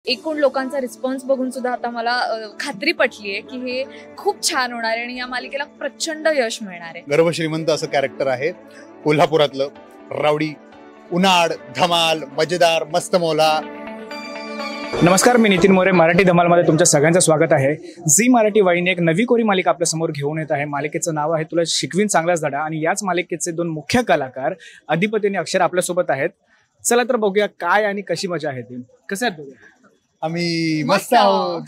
एकूण लोकांचा रिस्पॉन्स बघून सुद्धा आता मला खात्री पटली आहे की हे खूप छान होणार आहे आणि या मालिकेला प्रचंड यश मिळणार आहे. गर्भ श्रीमंत असं कॅरेक्टर आहे कोल्हापुरातलं, रावडी, उन्हाळ, धमाल, मजेदार, मस्त मौला. नमस्कार, मी नितीन मोरे. मराठी धमालमध्ये तुमच्या सगळ्यांचं स्वागत आहे. झी मराठी वाहिनी एक नवी कोरी मालिका आपल्या समोर घेऊन येत आहे. मालिकेचं नाव आहे तुला शिकवीन चांगलाच धडा आणि याच मालिकेचे दोन मुख्य कलाकार अधिपती आणि अक्षर आपल्यासोबत आहेत. चला तर बघूया काय आणि कशी मजा आहे ती. कसे आहेत बघूया? आम्ही मस्त आहोत.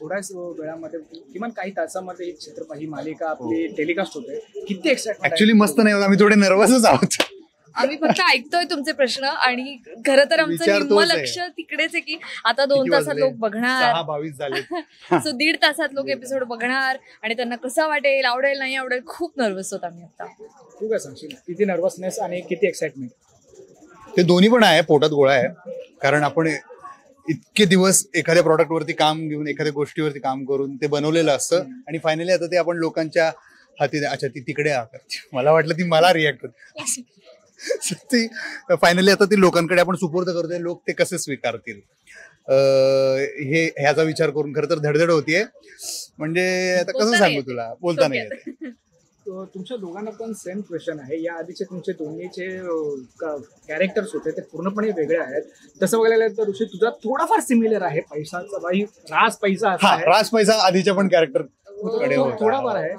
थोड्याच वेळामध्ये किमान काही तासामध्ये ही छत्रपती मालिका आपली टेलिकास्ट होते. किती एक्साइटमेंट. ऍक्च्युली मस्त नाही होत, आम्ही थोडे नर्वसच आहोत. आम्ही फक्त ऐकतोय तुमचे प्रश्न आणि खरं तर आमचं निम्म लक्ष तिकडेच आहे की आता 2 तासात लोक बघणार, 6:22 झाले. सो 1.5 तासात लोक एपिसोड बघणार आणि त्यांना कसं वाटेल, आवडेल नाही आवडेल. खूप नर्वस होत आम्ही आता. तू काय सांगशील, किती नर्वसनेस आणि किती एक्साइटमेंट? ते दोन्ही पण आहे, पोटात गोळा आहे. कारण आपण इतके दिवस एखाद्या प्रॉडक्ट वरती काम घेऊन, एखाद्या गोष्टीवरती काम करून ते बनवलेलं असतं आणि फायनली आता ते आपण लोकांच्या हाती, अच्छा ती तिकडे मला वाटलं ती मला रिॲक्ट होते. ती फायनली आता ती लोकांकडे आपण सुपूर्द करतोय. लोक ते कसे स्वीकारतील ह्याचा विचार करून खरं तर धडधड होतीये. म्हणजे आता कसं सांगू तुला, बोलता नाही येत. तुमच्या दोघांना पण सेम क्वेश्चन आहे. या आधीचे तुमचे दोन्हीचे कॅरेक्टर्स होते ते पूर्णपणे वेगळे आहेत. तसं बघायला गेलं तर ऋषी तुझा थोडाफार सिमिलर आहे. पैशाचा बाई राज पैसा, राज पैसा आधीच्या पण कॅरेक्टर थोडाफार आहे.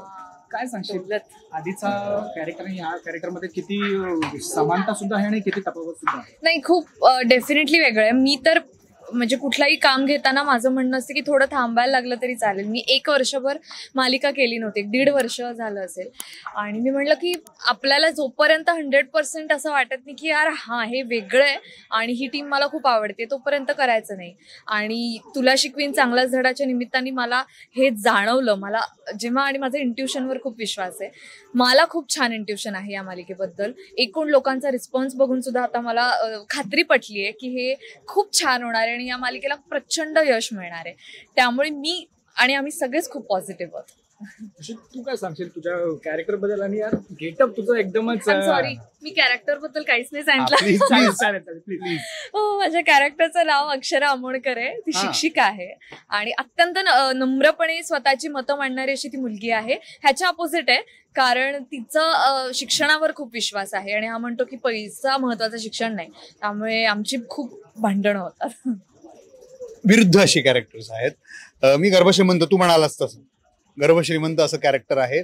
काय सांगशील, आधीचा कॅरेक्टर आणि या कॅरेक्टर मध्ये किती समानता सुद्धा आहे आणि किती तफावत सुद्धा आहे? नाही, खूप डेफिनेटली वेगळं आहे. मी तर म्हणजे कुठलाही काम घेताना माझं म्हणणं असतं की थोडं थांबायला लागलं तरी चालेल. मी 1 वर्षभर मालिका केली नव्हती, 1.5 वर्ष झालं असेल. आणि मी म्हणलं की आपल्याला जोपर्यंत 100% असं वाटत नाही की यार हां हे वेगळं आहे आणि ही टीम मला खूप आवडते, तोपर्यंत करायचं नाही. आणि तुला शिकवीन चांगलाच धडाच्या निमित्ताने मला हे जाणवलं. मला जेव्हा, आणि माझा इंट्युशनवर खूप विश्वास आहे. मला खूप छान इंट्युशन आहे या मालिकेबद्दल. एकूण लोकांचा रिस्पॉन्स बघून सुद्धा आता मला खात्री पटली आहे की हे खूप छान होणार आहे आणि या मालिकेला प्रचंड यश मिळणार आहे. त्यामुळे मी आणि आम्ही सगळेच खूप पॉझिटिव्ह आहोत. तू काय सांगशील तुझ्या कॅरेक्टर बद्दल? आणि यार गेटअप तुझं एकदमच. सॉरी, मी कॅरेक्टर बद्दल काहीच नाही सांगितलं. माझ्या कॅरेक्टरचं नाव अक्षरा आमोणकर आहे. ती शिक्षिका आहे आणि अत्यंत नम्रपणे स्वतःची मतं मांडणारी अशी ती मुलगी आहे. ह्याच्या अपोजिट आहे, कारण तिचं शिक्षणावर खूप विश्वास आहे आणि हा म्हणतो की पैसा महत्वाचं, शिक्षण नाही. त्यामुळे आमची खूप भांडणं होतात. विरुद्ध अशी कॅरेक्टर्स आहेत. मी गर्भ श्रीमंत, तू म्हणालास तसं गर्भ श्रीमंत असं कॅरेक्टर आहे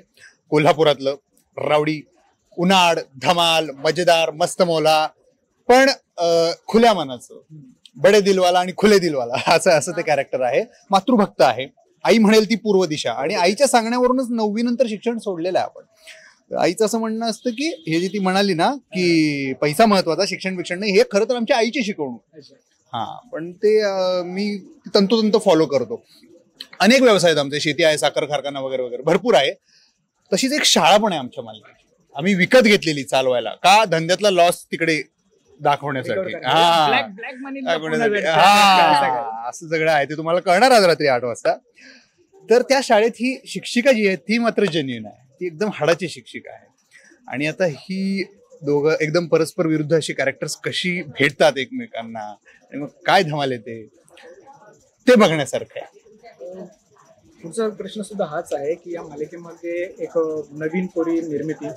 कोल्हापुरातलं, रावडी, उन्हाळ, धमाल, मजेदार, मस्त मौला, पण खुल्या मनाचं, बडे दिलवाला आणि खुले दिलवाला असं ते कॅरेक्टर आहे. मातृभक्त आहे. आई म्हणेल ती पूर्व दिशा. आणि आईच्या सांगण्यावरूनच 9वी नंतर शिक्षण सोडलेलं आहे आपण. आईचं असं म्हणणं असतं की हे जे ती म्हणाली ना की पैसा महत्वाचा, शिक्षण नाही, हे खरं तर आमच्या आईची शिकवणूक. पण ते मी तंतोतंत फॉलो करतो. अनेक व्यवसाय आहेत आमचे, शेती आहे, साखर कारखाना वगैरे वगैरे भरपूर आहे. तशीच एक शाळा पण आहे आमच्या मालिकेत. आम्ही विकत घेतलेली चालवायला, का धंद्यातला लॉस तिकडे दाखवण्यासाठी. असं सगळं आहे, ते तुम्हाला कळणार आज रात्री 8 वाजता. तर त्या शाळेत ही शिक्षिका जी आहे ती मात्र जेन्युइन आहे. ती एकदम हाडाची शिक्षिका आहे. आणि आता ही दोघं एकदम परस्पर विरुद्ध अशी कॅरेक्टर्स कशी भेटतात एकमेकांना आणि मग काय धमाल येते ते बघण्यासारखं आहे. पुढचा प्रश्न सुद्धा हाच आहे की या मालिकेमध्ये एक नवीन कोरी निर्मिती,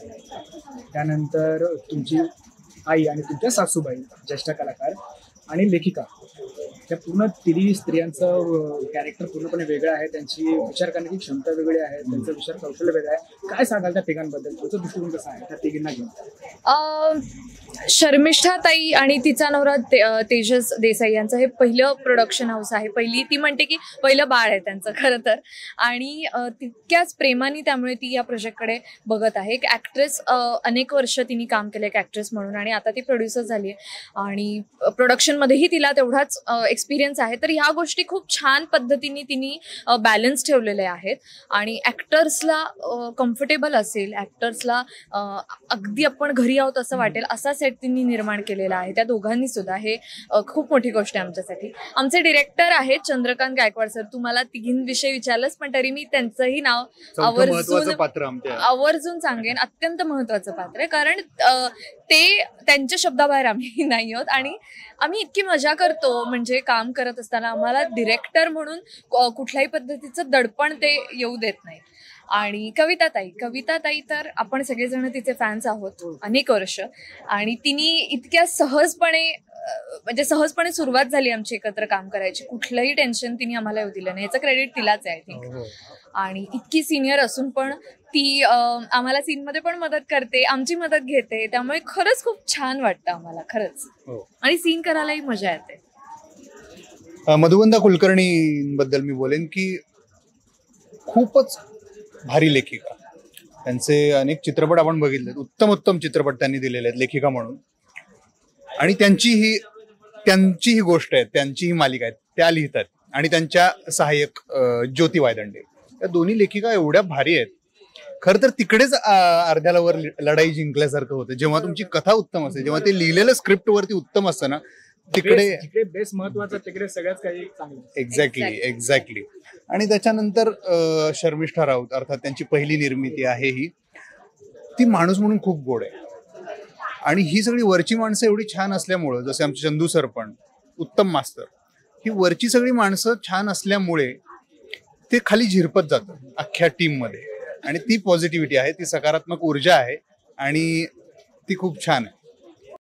त्यानंतर तुमची आई आणि तुमच्या सासूबाई ज्येष्ठ कलाकार आणि लेखिका, त्या पूर्ण तिन्ही स्त्रियांचं कॅरेक्टर पूर्णपणे वेगळं आहे. त्यांची विचार करण्याची क्षमता वेगळी आहे, त्यांचं विचार कौशल्य वेगळं आहे. काय सांगाल त्या तिघांबद्दल? तुमचा दृष्टिकोन कसा आहे त्या तिघींना घेऊन? शर्मिष्ठा ताई आणि तिचा नवरा तेजस देसाई यांचं हे पहिलं प्रोडक्शन हाऊस आहे. ती म्हणते की पहिलं बाळ आहे त्यांचं खरं तर. आणि तितक्याच प्रेमाने त्यामुळे ती या प्रोजेक्टकडे बघत आहे. एक ॲक्ट्रेस, अनेक वर्ष तिने काम केलं एक ॲक्ट्रेस म्हणून आणि आता ती प्रोड्युसर झाली आहे आणि प्रोडक्शनमध्येही तिला तेवढाच एक्सपिरियन्स आहे. तर ह्या गोष्टी खूप छान पद्धतीने तिने बॅलन्स ठेवलेले आहेत आणि ॲक्टर्सला कम्फर्टेबल असेल, ॲक्टर्सला अगदी आपण घरी आहोत असं वाटेल असा सेट तिने निर्माण केलेला आहे. त्या दोघांनी सुद्धा. हे खूप मोठी गोष्ट आहे आमच्यासाठी. आमचे डिरेक्टर आहेत चंद्रकांत गायकवाड सर. तुम्हाला तिघींविषयी विचारलंच पण तरी मी त्यांचंही नाव आवर्जून सांगेन. अत्यंत महत्वाचं पात्र आहे, कारण ते त्यांच्या शब्दाबाहेर आम्ही नाही आहोत आणि आम्ही इतकी मजा करतो. म्हणजे काम करत असताना आम्हाला डिरेक्टर म्हणून कुठल्याही पद्धतीचं दडपण ते येऊ देत नाही. आणि कविताताई तर आपण सगळेजण तिचे फॅन्स आहोत अनेक वर्ष, आणि तिने इतक्या सहजपणे सहजपणे सुरुवात झाली आमची एकत्र काम करायची. कुठलंही टेन्शन तिने आम्हाला येऊ दिलं नाही, याचं क्रेडिट तिलाच आहे आय थिंक. आणि इतकी सिनियर असून पण ती आम्हाला सीनमध्ये पण मदत करते, आमची मदत घेते, त्यामुळे खरंच खूप छान वाटतं आम्हाला खरंच. आणि सीन करायलाही मजा येते. मधुवंदा कुलकर्णी बद्दल मी बोलेन की खूपच भारी लेखिका. त्यांचे अनेक चित्रपट आपण बघितले, उत्तम चित्रपट त्यांनी दिलेले आहेत लेखिका म्हणून. आणि त्यांची ही गोष्ट आहे, त्यांची ही मालिका आहे, त्या लिहितात. आणि त्यांच्या सहाय्यक ज्योती वायदंडे, या दोन्ही लेखिका एवढ्या भारी आहेत. खरं तर तिकडेच अर्ध्याला वर लढाई जिंकल्यासारखं होतं, जेव्हा तुमची कथा उत्तम असते, जेव्हा ते लिहिलेलं स्क्रिप्ट वरती उत्तम असतं ना, तिकडे बेस महत्वाचा, तिकडे सगळ्याच काही चांगलं. एक्झॅक्टली. आणि त्याच्यानंतर शर्मिष्ठा राऊत, अर्थात त्यांची पहिली निर्मिती आहे ही, ती माणूस म्हणून खूप गोड आहे. आणि ही सगळी वरची माणसं एवढी छान असल्यामुळं, जसे आमचे चंदू सर पण उत्तम मास्तर, ही वरची सगळी माणसं छान असल्यामुळे ते खाली झिरपत जातं अख्ख्या टीम मध्ये. आणि ती पॉझिटिव्हिटी आहे, ती सकारात्मक ऊर्जा आहे, आणि ती खूप छान आहे.